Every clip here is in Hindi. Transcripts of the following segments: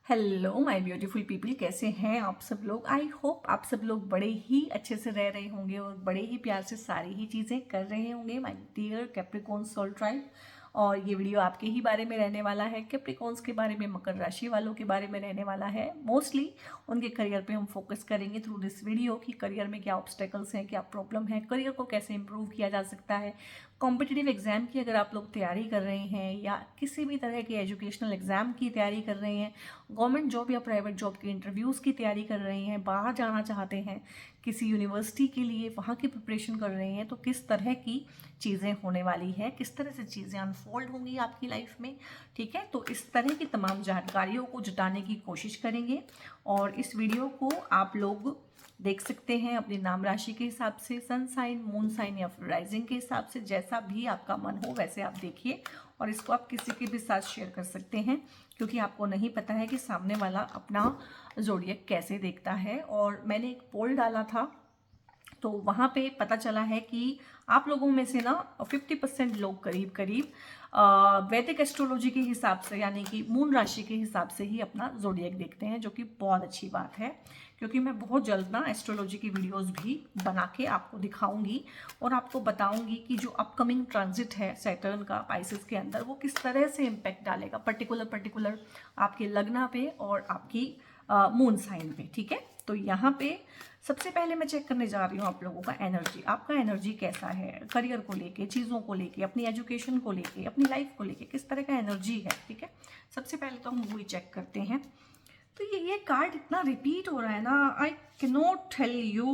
हेलो माय ब्यूटीफुल पीपल, कैसे हैं आप सब लोग। आई होप आप सब लोग बड़े ही अच्छे से रह रहे होंगे और बड़े ही प्यार से सारी ही चीज़ें कर रहे होंगे my dear Capricorn soul tribe. और ये वीडियो आपके ही बारे में रहने वाला है, कैप्रिकॉर्न्स के बारे में, मकर राशि वालों के बारे में रहने वाला है। मोस्टली उनके करियर पे हम फोकस करेंगे थ्रू दिस वीडियो कि करियर में क्या ऑब्स्टेकल्स हैं, क्या प्रॉब्लम है, करियर को कैसे इंप्रूव किया जा सकता है। कॉम्पिटिटिव एग्जाम की अगर आप लोग तैयारी कर रहे हैं या किसी भी तरह के एजुकेशनल एग्जाम की तैयारी कर रहे हैं, गवर्नमेंट जॉब या प्राइवेट जॉब के इंटरव्यूज़ की तैयारी कर रहे हैं, बाहर जाना चाहते हैं किसी यूनिवर्सिटी के लिए, वहाँ की प्रिपरेशन कर रहे हैं, तो किस तरह की चीज़ें होने वाली है, किस तरह से चीज़ें अनफोल्ड होंगी आपकी लाइफ में। ठीक है, तो इस तरह की तमाम जानकारियों को जुटाने की कोशिश करेंगे और इस वीडियो को आप लोग देख सकते हैं अपनी नाम राशि के हिसाब से, सन साइन, मून साइन या फिर राइजिंग के हिसाब से, जैसा भी आपका मन हो वैसे आप देखिए। और इसको आप किसी के भी साथ शेयर कर सकते हैं क्योंकि आपको नहीं पता है कि सामने वाला अपना ज़ोडिएक कैसे देखता है। और मैंने एक पोल डाला था तो वहाँ पे पता चला है कि आप लोगों में से ना 50% लोग करीब करीब वैदिक एस्ट्रोलॉजी के हिसाब से, यानी कि मून राशि के हिसाब से ही अपना ज़ोडिएक देखते हैं, जो कि बहुत अच्छी बात है। क्योंकि मैं बहुत जल्द ना एस्ट्रोलॉजी की वीडियोस भी बना के आपको दिखाऊंगी और आपको बताऊंगी कि जो अपकमिंग ट्रांजिट है सैटर्न का पाइसेस के अंदर, वो किस तरह से इम्पैक्ट डालेगा पर्टिकुलर आपके लग्न पे और आपकी मून साइन पे। ठीक है, तो यहाँ पे सबसे पहले मैं चेक करने जा रही हूँ आप लोगों का एनर्जी। आपका एनर्जी कैसा है करियर को लेके, चीज़ों को लेके, अपनी एजुकेशन को लेके, अपनी लाइफ को लेके, किस तरह का एनर्जी है। ठीक है, सबसे पहले तो हम वही चेक करते हैं। तो ये कार्ड इतना रिपीट हो रहा है ना, I can not tell you,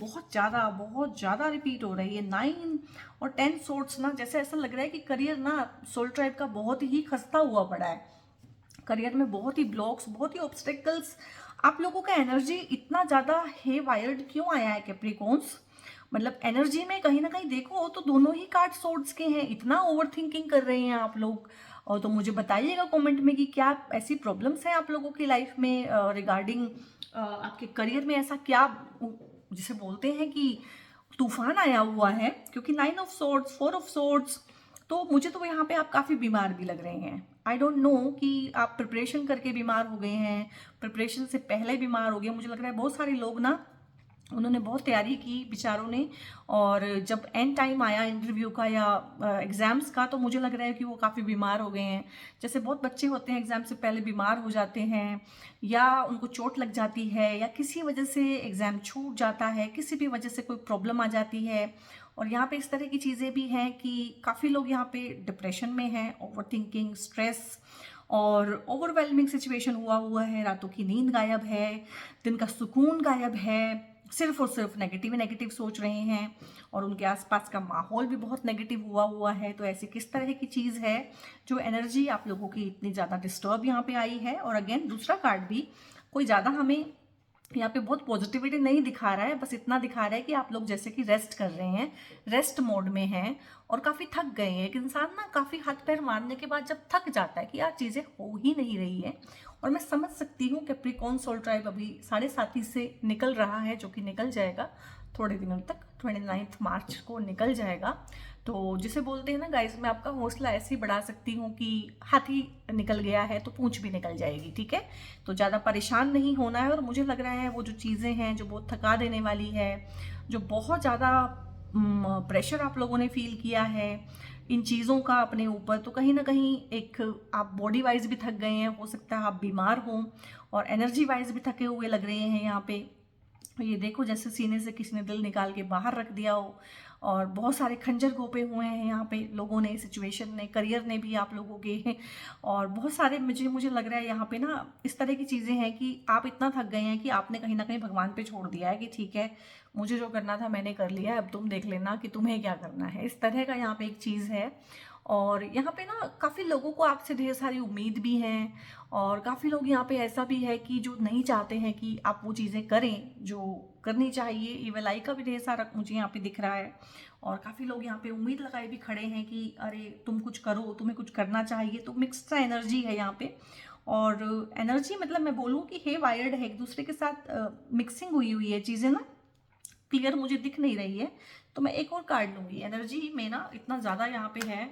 बहुत ज़्यादा रिपीट हो रहा है। ये 9 और 10 सोर्ट्स ना, जैसे ऐसा लग रहा है कि करियर ना सोल ट्राइब का बहुत ही खस्ता हुआ पड़ा है। करियर में बहुत ही ब्लॉक्स, बहुत ही ऑब्स्टेकल्स। आप लोगों का एनर्जी इतना ज़्यादा हे वायर्ड क्यों आया है कैप्रिकॉर्न्स? मतलब एनर्जी में कहीं ना कहीं देखो तो दोनों ही कार्ड सोर्ट्स के हैं। इतना ओवर थिंकिंग कर रहे हैं आप लोग। और तो मुझे बताइएगा कमेंट में कि क्या ऐसी प्रॉब्लम्स हैं आप लोगों की लाइफ में रिगार्डिंग आपके करियर में। ऐसा क्या जिसे बोलते हैं कि तूफान आया हुआ है, क्योंकि 9 ऑफ सोर्ड्स, 4 ऑफ सोर्ड्स, तो मुझे तो यहाँ पे आप काफ़ी बीमार भी लग रहे हैं। आई डोंट नो कि आप प्रिपरेशन करके बीमार हो गए हैं, प्रिपरेशन से पहले बीमार हो गए। मुझे लग रहा है बहुत सारे लोग ना, उन्होंने बहुत तैयारी की बेचारों ने, और जब एंड टाइम आया इंटरव्यू का या एग्ज़ाम्स का, तो मुझे लग रहा है कि वो काफ़ी बीमार हो गए हैं। जैसे बहुत बच्चे होते हैं एग्ज़ाम से पहले बीमार हो जाते हैं, या उनको चोट लग जाती है, या किसी वजह से एग्ज़ाम छूट जाता है, किसी भी वजह से कोई प्रॉब्लम आ जाती है। और यहाँ पे इस तरह की चीज़ें भी हैं कि काफ़ी लोग यहाँ पे डिप्रेशन में हैं, ओवर थिंकिंग, स्ट्रेस और ओवरवेलमिंग सिचुएशन हुआ है। रातों की नींद गायब है, दिन का सुकून गायब है, सिर्फ और सिर्फ नेगेटिव सोच रहे हैं और उनके आसपास का माहौल भी बहुत नेगेटिव हुआ है। तो ऐसी किस तरह की चीज़ है जो एनर्जी आप लोगों की इतनी ज़्यादा डिस्टर्ब यहाँ पे आई है। और अगेन दूसरा कार्ड भी कोई ज़्यादा हमें यहाँ पे बहुत पॉजिटिविटी नहीं दिखा रहा है, बस इतना दिखा रहा है कि आप लोग जैसे कि रेस्ट कर रहे हैं, रेस्ट मोड में हैं और काफ़ी थक गए हैं। एक इंसान ना काफ़ी हाथ पैर मारने के बाद जब थक जाता है कि यार चीज़ें हो ही नहीं रही है। और मैं समझ सकती हूँ कैप्रिकॉर्न सोल ट्राइब अभी 7.5 से निकल रहा है, जो कि निकल जाएगा थोड़े दिनों तक, 29 मार्च को निकल जाएगा। तो जिसे बोलते हैं ना गाइस, मैं आपका हौसला ऐसे ही बढ़ा सकती हूँ कि हाथी निकल गया है तो पूंछ भी निकल जाएगी। ठीक है, तो ज़्यादा परेशान नहीं होना है। और मुझे लग रहा है वो जो चीज़ें हैं जो बहुत थका देने वाली है, जो बहुत ज़्यादा प्रेशर आप लोगों ने फील किया है इन चीज़ों का अपने ऊपर, तो कहीं ना कहीं एक आप बॉडी वाइज भी थक गए हैं, हो सकता है आप बीमार हों, और एनर्जी वाइज भी थके हुए लग रहे हैं यहाँ पे। ये देखो जैसे सीने से किसी ने दिल निकाल के बाहर रख दिया हो, और बहुत सारे खंजर घोंपे हुए हैं यहाँ पे लोगों ने, सिचुएशन ने, करियर ने भी आप लोगों के। और बहुत सारे मुझे लग रहा है यहाँ पे ना इस तरह की चीज़ें हैं कि आप इतना थक गए हैं कि आपने कहीं ना कहीं भगवान पे छोड़ दिया है कि ठीक है, मुझे जो करना था मैंने कर लिया है, अब तुम देख लेना कि तुम्हें क्या करना है। इस तरह का यहाँ पे एक चीज़ है। और यहाँ पे ना काफ़ी लोगों को आपसे ढेर सारी उम्मीद भी हैं, और काफ़ी लोग यहाँ पे ऐसा भी है कि जो नहीं चाहते हैं कि आप वो चीज़ें करें जो करनी चाहिए। इवल आई का भी ढेर सारा मुझे यहाँ पे दिख रहा है, और काफ़ी लोग यहाँ पे उम्मीद लगाए भी खड़े हैं कि अरे तुम कुछ करो, तुम्हें कुछ करना चाहिए। तो मिक्स सा एनर्जी है यहाँ पे। और एनर्जी मतलब मैं बोलूँ कि हे वायर्ड है, एक दूसरे के साथ मिक्सिंग हुई है चीज़ें ना, क्लियर मुझे दिख नहीं रही है। तो मैं एक और कार्ड लूँगी। एनर्जी में ना इतना ज़्यादा यहाँ पे है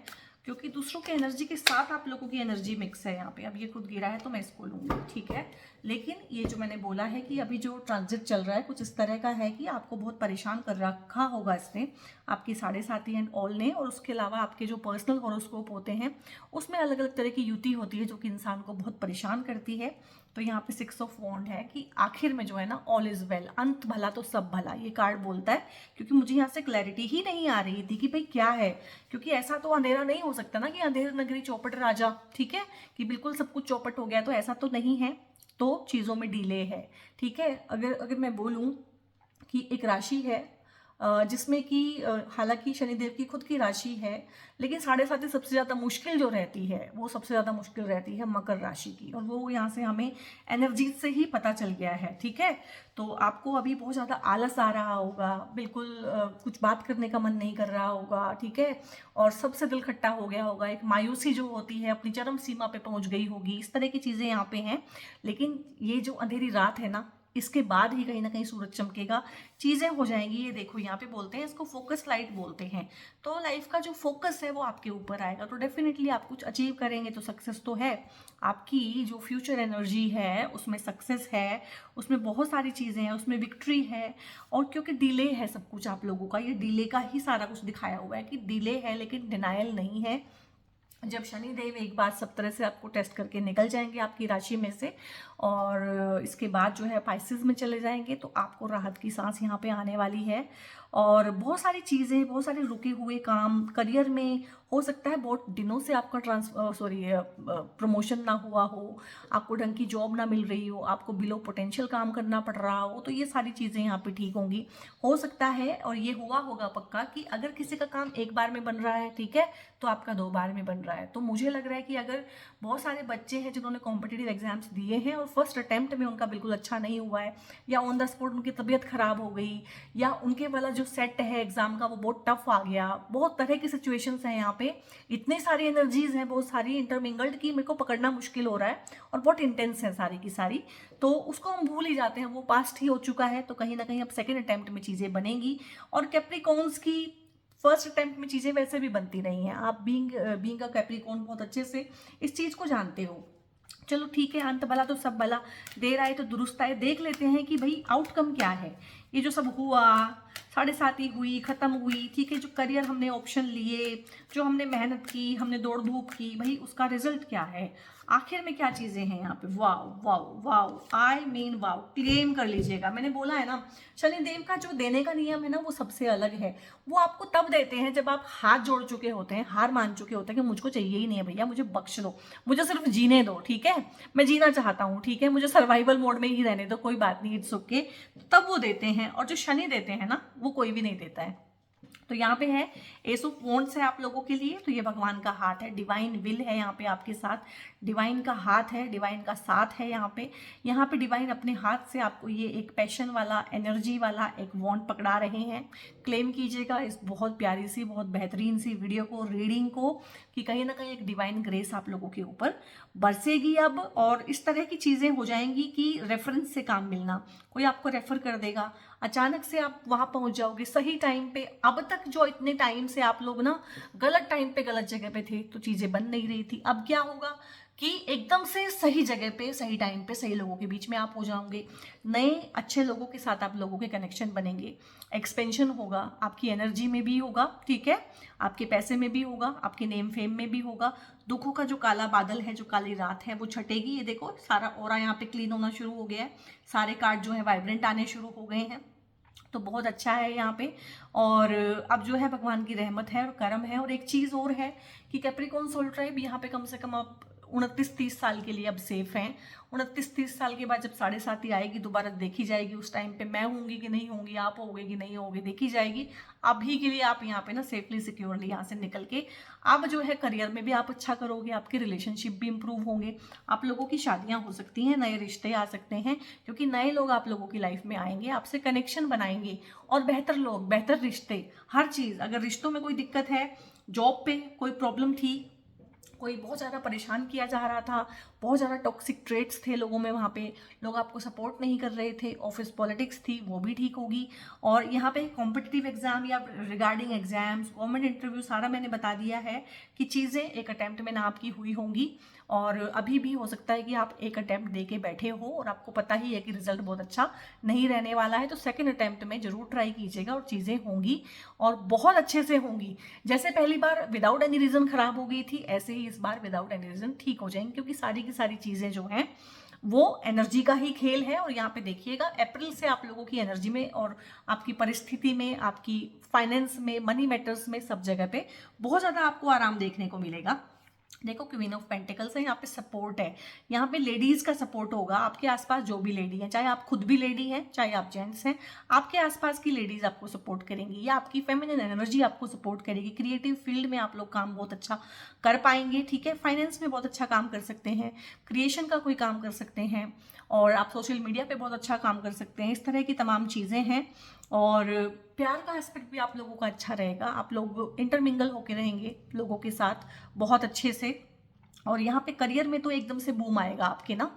क्योंकि दूसरों की एनर्जी के साथ आप लोगों की एनर्जी मिक्स है यहाँ पे। अब ये खुद गिरा है तो मैं इसको लूँगी, ठीक है। लेकिन ये जो मैंने बोला है कि अभी जो ट्रांजिट चल रहा है कुछ इस तरह का है कि आपको बहुत परेशान कर रखा होगा इसने, आपकी 7.5 एंड ऑल ने। और उसके अलावा आपके जो पर्सनल हॉरोस्कोप होते हैं उसमें अलग अलग तरह की युति होती है जो कि इंसान को बहुत परेशान करती है। तो यहाँ पे 6 ऑफ वॉन्ड है कि आखिर में जो है ना, ऑल इज वेल, अंत भला तो सब भला, ये कार्ड बोलता है। क्योंकि मुझे यहाँ से क्लैरिटी ही नहीं आ रही थी कि भाई क्या है, क्योंकि ऐसा तो अंधेरा नहीं हो सकता ना कि अंधेर नगरी चौपट राजा, ठीक है, कि बिल्कुल सब कुछ चौपट हो गया, तो ऐसा तो नहीं है। तो चीज़ों में डिले है, ठीक है। अगर मैं बोलूँ कि एक राशि है जिसमें कि हालांकि शनिदेव की खुद की राशि है, लेकिन 7.5 सबसे ज़्यादा मुश्किल जो रहती है वो सबसे ज़्यादा मुश्किल रहती है मकर राशि की, और वो यहाँ से हमें एनर्जी से ही पता चल गया है, ठीक है। तो आपको अभी बहुत ज़्यादा आलस आ रहा होगा, बिल्कुल कुछ बात करने का मन नहीं कर रहा होगा, ठीक है, और सबसे दिल खट्टा हो गया होगा, एक मायूसी जो होती है अपनी चरम सीमा पे पहुँच गई होगी, इस तरह की चीज़ें यहाँ पे हैं। लेकिन ये जो अंधेरी रात है ना, इसके बाद ही कहीं ना कहीं सूरज चमकेगा, चीज़ें हो जाएंगी। ये देखो यहाँ पे बोलते हैं इसको फोकस लाइट बोलते हैं। तो लाइफ का जो फोकस है वो आपके ऊपर आएगा, तो डेफिनेटली आप कुछ अचीव करेंगे तो सक्सेस तो है। आपकी जो फ्यूचर एनर्जी है उसमें सक्सेस है, उसमें बहुत सारी चीज़ें हैं, उसमें विक्ट्री है। और क्योंकि डिले है सब कुछ आप लोगों का, ये डिले का ही सारा कुछ दिखाया हुआ है कि डिले है लेकिन डिनायल नहीं है। जब शनिदेव एक बार सब तरह से आपको टेस्ट करके निकल जाएंगे आपकी राशि में से, और इसके बाद जो है पाइसेस में चले जाएंगे, तो आपको राहत की सांस यहाँ पे आने वाली है। और बहुत सारी चीज़ें, बहुत सारे रुके हुए काम करियर में, हो सकता है बहुत दिनों से आपका प्रमोशन ना हुआ हो, आपको ढंग की जॉब ना मिल रही हो, आपको बिलो पोटेंशियल काम करना पड़ रहा हो, तो ये सारी चीज़ें यहाँ पे ठीक होंगी। हो सकता है और ये हुआ होगा पक्का कि अगर किसी का काम एक बार में बन रहा है, ठीक है, तो आपका 2 बार में बन रहा है। तो मुझे लग रहा है कि अगर बहुत सारे बच्चे हैं जिन्होंने कॉम्पिटिटिव एग्जाम्स दिए हैं और फर्स्ट अटेम्प्ट में उनका बिल्कुल अच्छा नहीं हुआ है, या ऑन द स्पॉट उनकी तबीयत खराब हो गई, या उनके वाला जो सेट है एग्जाम का वो बहुत टफ आ गया, बहुत तरह की सिचुएशंस हैं यहाँ पे, इतनी सारी एनर्जीज हैं, बहुत सारी इंटरमिंगल्ड की, मेरे को पकड़ना मुश्किल हो रहा है, और बहुत इंटेंस है सारी की सारी। तो उसको हम भूल ही जाते हैं, वो पास्ट ही हो चुका है। तो कहीं ना कहीं अब सेकेंड अटेम्प्ट में चीज़ें बनेंगी। और कैप्रिकॉन्स की फर्स्ट अटेम्प्ट में चीज़ें वैसे भी बनती नहीं हैं। आप बीइंग अ कैप्रिकॉन बहुत अच्छे से इस चीज़ को जानते हो। चलो ठीक है, अंत भला तो सब भला, देर आए तो दुरुस्त आए। देख लेते हैं कि भाई आउटकम क्या है। ये जो सब हुआ, 7.5 हुई, ख़त्म हुई, ठीक है, जो करियर हमने ऑप्शन लिए, जो हमने मेहनत की, हमने दौड़ धूप की, भाई उसका रिजल्ट क्या है, आखिर में क्या चीज़ें हैं यहाँ पे। Wow wow wow, I mean wow, claim कर लीजिएगा। मैंने बोला है ना, शनिदेव का जो देने का नियम है ना वो सबसे अलग है। वो आपको तब देते हैं जब आप हाथ जोड़ चुके होते हैं, हार मान चुके होते हैं कि मुझको चाहिए ही नहीं है भैया, मुझे बख्श दो, मुझे सिर्फ जीने दो, ठीक है, मैं जीना चाहता हूँ, ठीक है, मुझे सर्वाइवल मोड में ही रहने दो, कोई बात नहीं, इट्स ओके। तब वो देते हैं। और जो शनि देते हैं ना, वो कोई भी नहीं देता है। तो यहाँ पे है एस ऑफ वॉन्ड्स है आप लोगों के लिए। तो ये भगवान का हाथ है, डिवाइन विल है यहाँ पे आपके साथ, डिवाइन का हाथ है, डिवाइन का साथ है यहाँ पे डिवाइन अपने हाथ से आपको ये एक पैशन वाला, एनर्जी वाला एक वॉन्ड पकड़ा रहे हैं। क्लेम कीजिएगा इस बहुत प्यारी सी, बहुत बेहतरीन सी वीडियो को, रीडिंग को, कि कहीं ना कहीं एक डिवाइन ग्रेस आप लोगों के ऊपर बरसेगी अब। और इस तरह की चीज़ें हो जाएंगी कि रेफरेंस से काम मिलना, कोई आपको रेफर कर देगा, अचानक से आप वहाँ पहुँच जाओगे सही टाइम पे। अब तक जो इतने टाइम से आप लोग ना गलत टाइम पे गलत जगह पे थे, तो चीज़ें बन नहीं रही थी। अब क्या होगा कि एकदम से सही जगह पे, सही टाइम पे, सही लोगों के बीच में आप हो जाओगे। नए अच्छे लोगों के साथ आप लोगों के कनेक्शन बनेंगे, एक्सपेंशन होगा, आपकी एनर्जी में भी होगा, ठीक है, आपके पैसे में भी होगा, आपके नेम फेम में भी होगा। दुखों का जो काला बादल है, जो काली रात है, वो छटेगी। ये देखो सारा ऑरा यहाँ पे क्लीन होना शुरू हो गया है, सारे कार्ड जो है वाइब्रेंट आने शुरू हो गए हैं। तो बहुत अच्छा है यहाँ पे। और अब जो है भगवान की रहमत है और करम है। और एक चीज़ और है कि कैप्रिकॉन सोल ट्राइब यहाँ पे कम से कम आप 29-30 साल के लिए अब सेफ हैं। 29-30 साल के बाद जब 7.5 आएगी दोबारा देखी जाएगी, उस टाइम पे मैं होंगी कि नहीं होंगी, आप होगे कि नहीं होगे, देखी जाएगी। अभी के लिए आप यहाँ पे ना सेफली सिक्योरली यहाँ से निकल के अब जो है करियर में भी आप अच्छा करोगे, आपके रिलेशनशिप भी इंप्रूव होंगे, आप लोगों की शादियाँ हो सकती हैं, नए रिश्ते आ सकते हैं, क्योंकि नए लोग आप लोगों की लाइफ में आएंगे, आपसे कनेक्शन बनाएंगे, और बेहतर लोग, बेहतर रिश्ते, हर चीज़। अगर रिश्तों में कोई दिक्कत है, जॉब पे कोई प्रॉब्लम थी, कोई बहुत ज़्यादा परेशान किया जा रहा था, बहुत ज़्यादा टॉक्सिक ट्रेट्स थे लोगों में, वहाँ पे लोग आपको सपोर्ट नहीं कर रहे थे, ऑफिस पॉलिटिक्स थी, वो भी ठीक होगी। और यहाँ पे कॉम्पिटिटिव एग्जाम या रिगार्डिंग एग्जाम्स, गवर्नमेंट इंटरव्यू, सारा मैंने बता दिया है कि चीज़ें एक अटैम्प्ट में ना आपकी हुई होंगी। और अभी भी हो सकता है कि आप एक अटैम्प्ट दे के बैठे हो और आपको पता ही है कि रिजल्ट बहुत अच्छा नहीं रहने वाला है, तो सेकंड अटैम्प्ट में जरूर ट्राई कीजिएगा और चीज़ें होंगी और बहुत अच्छे से होंगी। जैसे पहली बार विदाउट एनी रीज़न खराब हो गई थी, ऐसे ही इस बार विदाउट एनी रीज़न ठीक हो जाएंगी, क्योंकि सारी की सारी चीज़ें जो हैं वो एनर्जी का ही खेल है। और यहाँ पे देखिएगा अप्रैल से आप लोगों की एनर्जी में और आपकी परिस्थिति में, आपकी फाइनेंस में, मनी मैटर्स में, सब जगह पे बहुत ज़्यादा आपको आराम देखने को मिलेगा। देखो क्वीन ऑफ पेंटिकल्स है, यहाँ पे सपोर्ट है, यहाँ पे लेडीज का सपोर्ट होगा। आपके आसपास जो भी लेडी है, चाहे आप खुद भी लेडी हैं, चाहे आप जेंट्स हैं, आपके आसपास की लेडीज आपको सपोर्ट करेंगी या आपकी फेमिनिन एनर्जी आपको सपोर्ट करेगी। क्रिएटिव फील्ड में आप लोग काम बहुत अच्छा कर पाएंगे, ठीक है। फाइनेंस में बहुत अच्छा काम कर सकते हैं, क्रिएशन का कोई काम कर सकते हैं, और आप सोशल मीडिया पे बहुत अच्छा काम कर सकते हैं। इस तरह की तमाम चीज़ें हैं। और प्यार का एस्पेक्ट भी आप लोगों का अच्छा रहेगा, आप लोग इंटरमिंगल होके रहेंगे लोगों के साथ बहुत अच्छे से। और यहाँ पे करियर में तो एकदम से बूम आएगा आपके ना।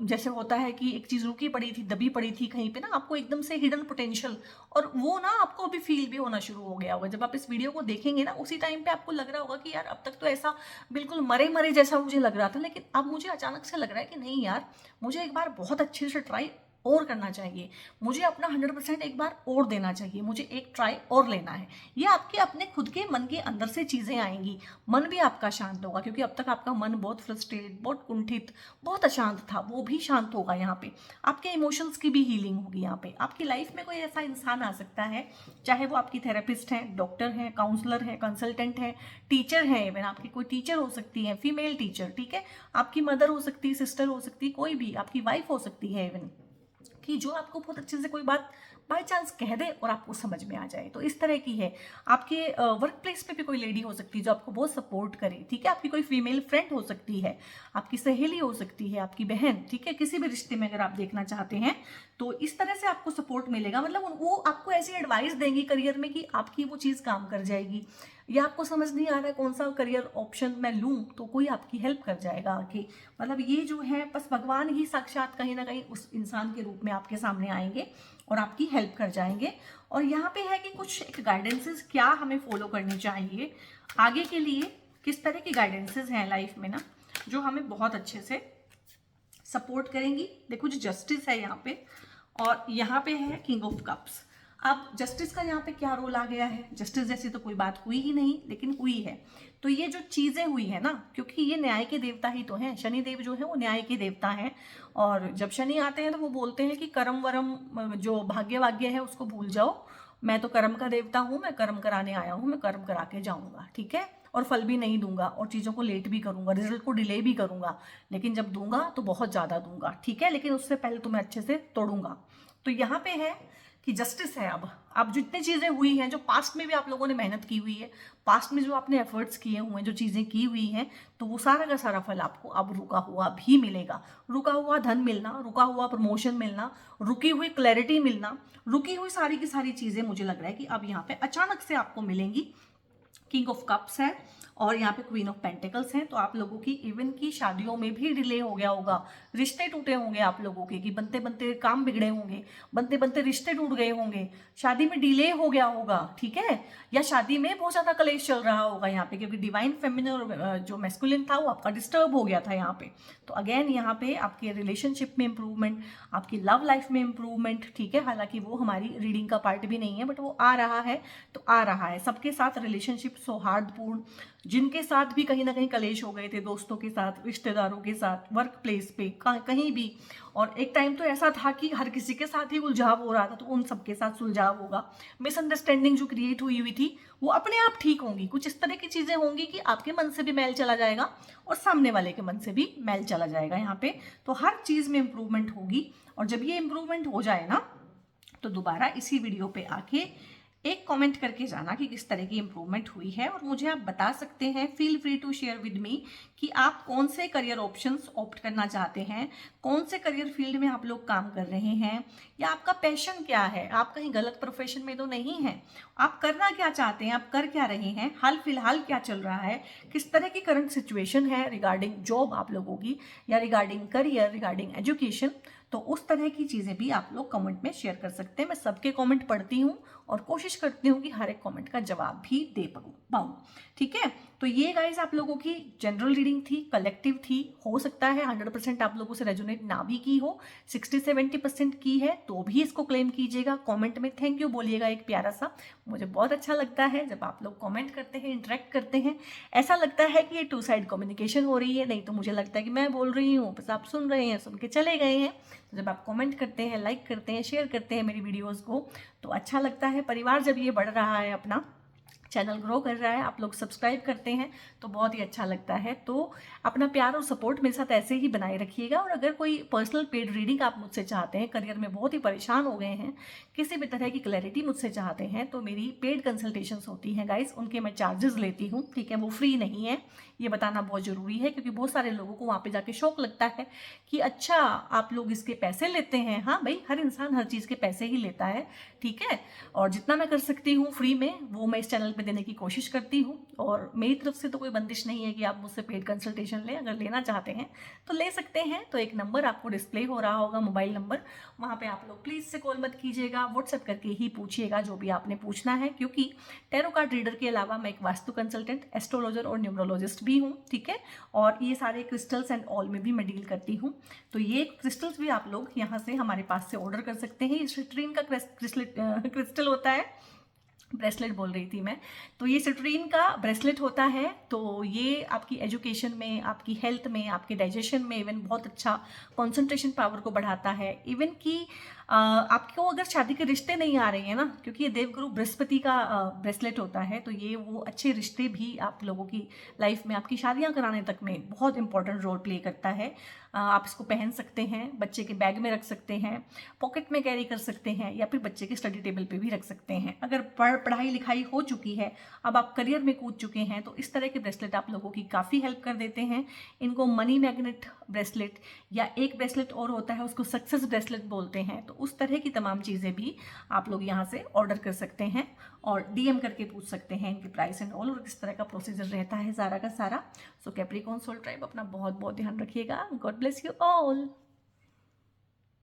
जैसे होता है कि एक चीज़ रुकी पड़ी थी, दबी पड़ी थी कहीं पे ना, आपको एकदम से हिडन पोटेंशियल, और वो ना आपको अभी फील भी होना शुरू हो गया होगा। जब आप इस वीडियो को देखेंगे ना, उसी टाइम पे आपको लग रहा होगा कि यार अब तक तो ऐसा बिल्कुल मरे मरे जैसा मुझे लग रहा था, लेकिन अब मुझे अचानक से लग रहा है कि नहीं यार, मुझे एक बार बहुत अच्छे से ट्राई और करना चाहिए, मुझे अपना 100% एक बार और देना चाहिए, मुझे एक ट्राई और लेना है। ये आपके अपने खुद के मन के अंदर से चीज़ें आएंगी, मन भी आपका शांत होगा, क्योंकि अब तक आपका मन बहुत फ्रस्ट्रेटेड, बहुत कुंठित, बहुत अशांत था, वो भी शांत होगा। यहाँ पे आपके इमोशंस की भी हीलिंग होगी। यहाँ पे आपकी लाइफ में कोई ऐसा इंसान आ सकता है, चाहे वो आपकी थेरेपिस्ट हैं, डॉक्टर हैं, काउंसलर हैं, कंसल्टेंट हैं, टीचर हैं, इवन आपकी कोई टीचर हो सकती है, फीमेल टीचर, ठीक है, आपकी मदर हो सकती है, सिस्टर हो सकती है, कोई भी, आपकी वाइफ हो सकती है इवन, कि जो आपको बहुत अच्छे से कोई बात बाय चांस कह दे और आपको समझ में आ जाए। तो इस तरह की है। आपके वर्क प्लेस पे भी कोई लेडी हो सकती है जो आपको बहुत सपोर्ट करे, ठीक है। आपकी कोई फीमेल फ्रेंड हो सकती है, आपकी सहेली हो सकती है, आपकी बहन, ठीक है। किसी भी रिश्ते में अगर आप देखना चाहते हैं तो इस तरह से आपको सपोर्ट मिलेगा। मतलब वो आपको ऐसी एडवाइस देंगी करियर में कि आपकी वो चीज़ काम कर जाएगी, या आपको समझ नहीं आ रहा है कौन सा करियर ऑप्शन मैं लूँ, तो कोई आपकी हेल्प कर जाएगा आके। मतलब ये जो है, बस भगवान ही साक्षात कहीं ना कहीं उस इंसान के रूप में आपके सामने आएंगे और आपकी हेल्प कर जाएंगे। और यहाँ पे है कि कुछ एक गाइडेंसेस क्या हमें फॉलो करनी चाहिए आगे के लिए, किस तरह की गाइडेंसेस हैं लाइफ में ना जो हमें बहुत अच्छे से सपोर्ट करेंगी। देखो जो जस्टिस है यहाँ पे, और यहाँ पे है किंग ऑफ कप्स। अब जस्टिस का यहाँ पे क्या रोल आ गया है, जस्टिस जैसी तो कोई बात हुई ही नहीं, लेकिन हुई है। तो ये जो चीज़ें हुई है ना, क्योंकि ये न्याय के देवता ही तो हैं, शनि देव जो है वो न्याय के देवता हैं। और जब शनि आते हैं तो वो बोलते हैं कि कर्म वरम, जो भाग्य वाग्य है उसको भूल जाओ, मैं तो कर्म का देवता हूँ, मैं कर्म कराने आया हूँ, मैं कर्म करा के जाऊँगा, ठीक है। और फल भी नहीं दूंगा, और चीज़ों को लेट भी करूंगा, रिजल्ट को डिले भी करूंगा, लेकिन जब दूंगा तो बहुत ज़्यादा दूंगा, ठीक है। लेकिन उससे पहले तो मैं अच्छे से तोड़ूंगा। तो यहाँ पे है कि जस्टिस है। अब जितनी चीज़ें हुई हैं, जो पास्ट में भी आप लोगों ने मेहनत की हुई है, पास्ट में जो आपने एफर्ट्स किए हुए हैं, जो चीज़ें की हुई हैं, तो वो सारा का सारा फल आपको अब रुका हुआ भी मिलेगा। रुका हुआ धन मिलना, रुका हुआ प्रमोशन मिलना, रुकी हुई क्लैरिटी मिलना, रुकी हुई सारी की सारी चीज़ें मुझे लग रहा है कि अब यहाँ पे अचानक से आपको मिलेंगी। किंग ऑफ कप्स है और यहाँ पे क्वीन ऑफ पेंटिकल्स हैं। तो आप लोगों की इवन की शादियों में भी डिले हो गया होगा, रिश्ते टूटे होंगे आप लोगों के, कि बनते बनते काम बिगड़े होंगे, बनते बनते रिश्ते टूट गए होंगे, शादी में डिले हो गया होगा, ठीक है। या शादी में बहुत ज़्यादा कलेश चल रहा होगा यहाँ पे, क्योंकि डिवाइन फेमिनिन और जो मैस्कुलिन था वो आपका डिस्टर्ब हो गया था यहाँ पे। तो अगेन यहाँ पे आपके रिलेशनशिप में इंप्रूवमेंट, आपकी लव लाइफ में इंप्रूवमेंट, ठीक है। हालांकि वो हमारी रीडिंग का पार्ट भी नहीं है, बट वो आ रहा है, तो आ रहा है। सबके साथ रिलेशनशिप सौहार्दपूर्ण, जिनके साथ भी कहीं ना कहीं कलेश हो गए थे, दोस्तों के साथ, रिश्तेदारों के साथ, वर्क प्लेस पे, कहीं भी। और एक टाइम तो ऐसा था कि हर किसी के साथ ही उलझाव हो रहा था, तो उन सबके साथ सुलझाव होगा। मिसअंडरस्टैंडिंग जो क्रिएट हुई हुई थी वो अपने आप ठीक होंगी। कुछ इस तरह की चीज़ें होंगी कि आपके मन से भी मैल चला जाएगा और सामने वाले के मन से भी मैल चला जाएगा यहाँ पे। तो हर चीज़ में इंप्रूवमेंट होगी। और जब ये इंप्रूवमेंट हो जाए ना, तो दोबारा इसी वीडियो पे आके एक कमेंट करके जाना कि किस तरह की इंप्रूवमेंट हुई है। और मुझे आप बता सकते हैं, feel free to share with me, कि आप कौन से करियर ऑप्शंस ऑप्ट करना चाहते हैं, कौन से करियर फील्ड में आप लोग काम कर रहे हैं, या आपका पैशन क्या है, आप कहीं गलत प्रोफेशन में तो नहीं हैं, आप करना क्या चाहते हैं, आप कर क्या रहे हैं, हाल फिलहाल क्या चल रहा है, किस तरह की करंट सिचुएशन है रिगार्डिंग जॉब आप लोगों की, या रिगार्डिंग करियर, रिगार्डिंग एजुकेशन। तो उस तरह की चीज़ें भी आप लोग कमेंट में शेयर कर सकते हैं। मैं सबके कमेंट पढ़ती हूँ और कोशिश करती हूँ कि हर एक कमेंट का जवाब भी दे पाऊँ। ठीक है, तो ये गाइज आप लोगों की जनरल रीडिंग थी, कलेक्टिव थी। हो सकता है 100% आप लोगों से रेजोनेट ना भी की हो, 60-70% की है तो भी इसको क्लेम कीजिएगा, कमेंट में थैंक यू बोलिएगा एक प्यारा सा। मुझे बहुत अच्छा लगता है जब आप लोग कमेंट करते हैं, इंटरेक्ट करते हैं। ऐसा लगता है कि ये 2 साइड कम्युनिकेशन हो रही है, नहीं तो मुझे लगता है कि मैं बोल रही हूँ बस आप सुन रहे हैं, सुन के चले गए हैं। तो जब आप कमेंट करते हैं, लाइक करते हैं, शेयर करते हैं मेरी वीडियोज़ को, तो अच्छा लगता है। परिवार जब ये बढ़ रहा है, अपना चैनल ग्रो कर रहा है, आप लोग सब्सक्राइब करते हैं तो बहुत ही अच्छा लगता है। तो अपना प्यार और सपोर्ट मेरे साथ ऐसे ही बनाए रखिएगा। और अगर कोई पर्सनल पेड रीडिंग आप मुझसे चाहते हैं, करियर में बहुत ही परेशान हो गए हैं, किसी भी तरह की क्लैरिटी मुझसे चाहते हैं, तो मेरी पेड कंसल्टेशंस होती हैं गाइस, उनके मैं चार्जेस लेती हूँ। ठीक है, वो फ्री नहीं है, ये बताना बहुत ज़रूरी है, क्योंकि बहुत सारे लोगों को वहाँ पे जाके शौक लगता है कि अच्छा आप लोग इसके पैसे लेते हैं। हाँ भाई, हर इंसान हर चीज़ के पैसे ही लेता है। ठीक है, और जितना मैं कर सकती हूँ फ्री में वो मैं इस चैनल पे देने की कोशिश करती हूँ। और मेरी तरफ से तो कोई बंदिश नहीं है कि आप मुझसे पेड कंसल्टेशन लें, अगर लेना चाहते हैं तो ले सकते हैं। तो एक नंबर आपको डिस्प्ले हो रहा होगा, मोबाइल नंबर, वहाँ पे आप लोग प्लीज़ से कॉल मत कीजिएगा, व्हाट्सएप करके ही पूछिएगा जो भी आपने पूछना है। क्योंकि टैरो कार्ड रीडर के अलावा मैं एक वास्तु कंसल्टेंट, एस्ट्रोलॉजर और न्यूमरोलॉजिस्ट भी हूँ। ठीक है, और ये सारे क्रिस्टल्स एंड ऑल में भी मैं डील करती हूँ। तो ये क्रिस्टल्स भी आप लोग यहाँ से हमारे पास से ऑर्डर कर सकते हैं। ये सिट्रीन का क्रिस्टल होता है, ब्रेसलेट बोल रही थी मैं, तो ये सिट्रीन का ब्रेसलेट होता है। तो ये आपकी एजुकेशन में, आपकी हेल्थ में, आपके डाइजेशन में इवन बहुत अच्छा कंसंट्रेशन पावर को बढ़ाता है। इवन कि आपको अगर शादी के रिश्ते नहीं आ रहे हैं ना, क्योंकि ये देवगुरु बृहस्पति का ब्रेसलेट होता है, तो ये वो अच्छे रिश्ते भी आप लोगों की लाइफ में, आपकी शादियां कराने तक में बहुत इंपॉर्टेंट रोल प्ले करता है। आप इसको पहन सकते हैं, बच्चे के बैग में रख सकते हैं, पॉकेट में कैरी कर सकते हैं, या फिर बच्चे के स्टडी टेबल पे भी रख सकते हैं। अगर पढ़ाई लिखाई हो चुकी है, अब आप करियर में कूद चुके हैं, तो इस तरह के ब्रेसलेट आप लोगों की काफ़ी हेल्प कर देते हैं। इनको मनी मैग्नेट ब्रेसलेट, या एक ब्रेसलेट और होता है उसको सक्सेस ब्रेसलेट बोलते हैं। तो उस तरह की तमाम चीज़ें भी आप लोग यहाँ से ऑर्डर कर सकते हैं और डीएम करके पूछ सकते हैं इनकी प्राइस एंड ऑल, और किस तरह का प्रोसीजर रहता है सारा का सारा। सो कैप्रिकॉर्न सोल ट्राइब, अपना बहुत बहुत ध्यान रखिएगा। God bless you all.